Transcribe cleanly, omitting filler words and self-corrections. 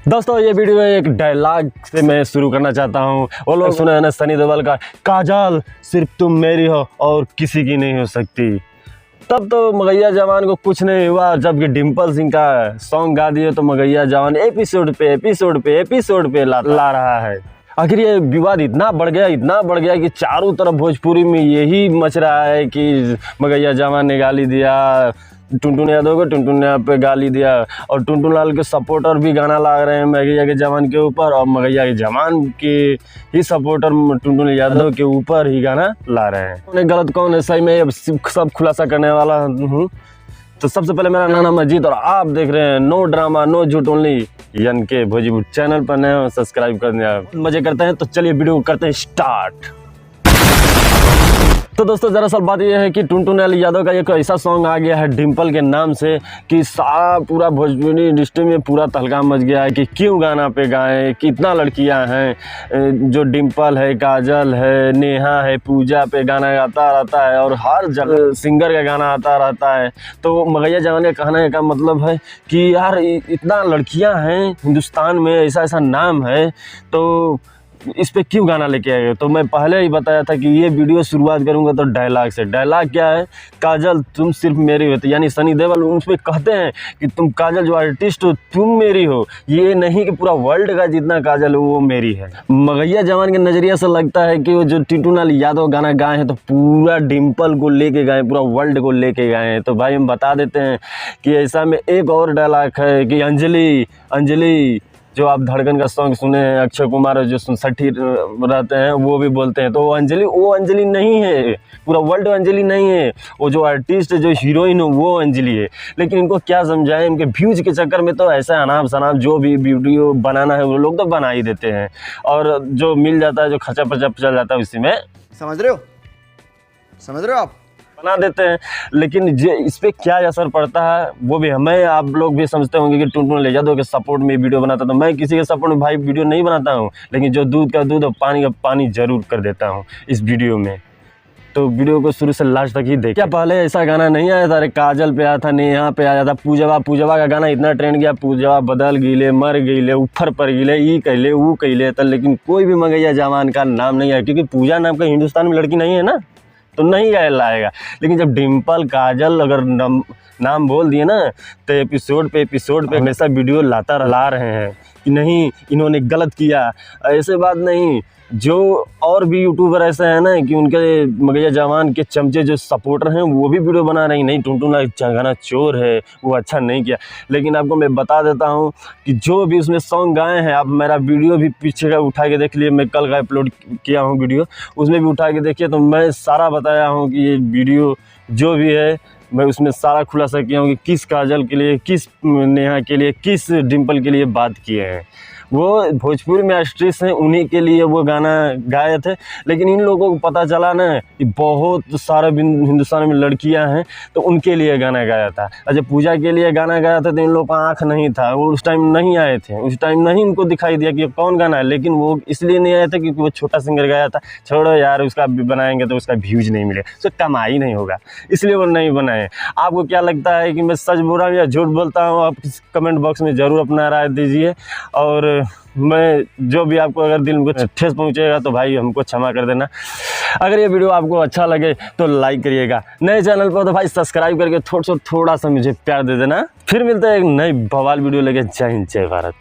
दोस्तों ये वीडियो एक डायलॉग से मैं शुरू करना चाहता हूँ। वो लोग सुने हैं ना सनी देओल का, काजल सिर्फ तुम मेरी हो और किसी की नहीं हो सकती। तब तो मगैया जवान को कुछ नहीं हुआ, जबकि डिम्पल सिंह का सॉन्ग गा दिए तो मगैया जवान एपिसोड पे ला रहा है। आखिर ये विवाद इतना बढ़ गया कि चारों तरफ भोजपुरी में यही मच रहा है कि मगैया जवान ने गाली दिया टुनटुन यादव को, टुनटुन पे गाली दिया, और टुनटुन लाल के सपोर्टर भी गाना ला रहे हैं मगैया के जवान के ऊपर, और मगैया के जवान के ही सपोर्टर टुनटुन यादव के ऊपर ही गाना ला रहे हैं। उन्हें गलत कौन है सही में अब सब खुलासा करने वाला हूँ। तो सबसे पहले मेरा नाम अजीत और आप देख रहे हैं नो ड्रामा नो झूठ ओनली यानी के भोजपुरी चैनल पर नए हो सब्सक्राइब करने मजे करते हैं। तो चलिए वीडियो को करते हैं स्टार्ट। तो दोस्तों दरअसल बात यह है कि टुनटुन यादव का एक ऐसा सॉन्ग आ गया है डिम्पल के नाम से कि सारा पूरा भोजपुरी इंडस्ट्री में पूरा तहलका मच गया है कि क्यों गाना पे गाएं, कितना लड़कियां हैं जो डिम्पल है, काजल है, नेहा है, पूजा पे गाना गाता रहता है और हर जगह सिंगर का गाना आता रहता है। तो मगैया जवान का कहने का मतलब है कि यार इतना लड़कियाँ हैं हिंदुस्तान में, ऐसा नाम है, तो इस पे क्यों गाना लेके आए। तो मैं पहले ही बताया था कि ये वीडियो शुरुआत करूंगा तो डायलॉग से। डायलॉग क्या है, काजल तुम सिर्फ मेरी होती, यानी सनी देओल उस पर कहते हैं कि तुम काजल जो आर्टिस्ट हो तुम मेरी हो, ये नहीं कि पूरा वर्ल्ड का जितना काजल हो वो मेरी है। मगैया जवान के नज़रिया से लगता है कि वो जो टुनटुन यादव गाना गाए हैं तो पूरा डिम्पल को लेके गाए, पूरा वर्ल्ड को लेके गाए हैं। तो भाई हम बता देते हैं कि ऐसा में एक और डायलॉग है कि अंजलि जो आप धड़कन का सॉन्ग सुने हैं, अक्षय कुमार जो 60 रहते हैं वो भी बोलते हैं, तो वो अंजलि नहीं है, पूरा वर्ल्ड अंजलि नहीं है, वो जो आर्टिस्ट है जो हीरोइन है वो अंजलि है। लेकिन इनको क्या समझाएं, इनके व्यूज के चक्कर में तो ऐसा अनाप शनाप जो भी वीडियो बनाना है वो लोग तो बना ही देते हैं, और जो मिल जाता है जो खचा पचा चल जाता है उसी में समझ रहे हो आप बना देते हैं। लेकिन इस पर क्या असर पड़ता है वो भी हमें आप लोग भी समझते होंगे कि टुनटुन यादव के सपोर्ट में वीडियो बनाता था। मैं किसी के सपोर्ट में भाई वीडियो नहीं बनाता हूँ, लेकिन जो दूध का दूध और पानी का पानी जरूर कर देता हूँ इस वीडियो में। तो वीडियो को शुरू से लास्ट तक ही देखें। क्या पहले ऐसा गाना नहीं आया था, अरे काजल पे आया था, नेहा पे आया था, पूजवा का गाना इतना ट्रेंड गया, पूजवा बदल गईले, मर गईले, ऊपर पर गईले, ई कहले वो कहले था, लेकिन कोई भी मगैया जवान का नाम नहीं आया, क्योंकि पूजा नाम का हिंदुस्तान में लड़की नहीं है ना, तो नहीं लाएगा। लेकिन जब डिम्पल काजल अगर नाम बोल दिए ना तो एपिसोड पे हमेशा वीडियो ला रहे हैं कि नहीं इन्होंने गलत किया। ऐसे बात नहीं, जो और भी यूट्यूबर ऐसे हैं ना कि उनके मगैया जवान के चमचे जो सपोर्टर हैं वो भी वीडियो बना रहे हैं, नहीं टुनटुन गाना चोर है, वो अच्छा नहीं किया। लेकिन आपको मैं बता देता हूँ कि जो भी उसमें सॉन्ग गाए हैं, आप मेरा वीडियो भी पीछे का उठा के देख लिए, मैं कल का अपलोड किया हूँ वीडियो, उसमें भी उठा के देखिए, तो मैं सारा बताया हूँ कि ये वीडियो जो भी है मैं उसमें सारा खुलासा किया हूँ कि किस काजल के लिए, किस नेहा के लिए, किस डिम्पल के लिए बात किए हैं। वो भोजपुरी में एक्ट्रेस हैं, उन्हीं के लिए वो गाना गाए थे। लेकिन इन लोगों को पता चला ना कि बहुत सारे हिंदुस्तान में लड़कियां हैं तो उनके लिए गाना गाया था। अच्छा पूजा के लिए गाना गाया था तो इन लोगों का आँख नहीं था, वो उस टाइम नहीं आए थे, उस टाइम नहीं उनको दिखाई दिया कि कौन गाना है। लेकिन वो इसलिए नहीं आया था क्योंकि वो छोटा सिंगर गाया था, छोड़ो यार उसका बनाएंगे तो उसका व्यूज नहीं मिलेगा, उसका कमाई नहीं होगा, इसलिए वो नहीं बनाए। आपको क्या लगता है कि मैं सच बोल रहा हूँ या झूठ बोलता हूँ, आप कमेंट बॉक्स में ज़रूर अपना राय दीजिए। और मैं जो भी आपको अगर दिल में ठेस पहुंचेगा तो भाई हमको क्षमा कर देना। अगर ये वीडियो आपको अच्छा लगे तो लाइक करिएगा, नए चैनल पर तो भाई सब्सक्राइब करके थोड़ा सा मुझे प्यार दे देना। फिर मिलते हैं एक नई बवाल वीडियो लेके। जय हिंद जय भारत।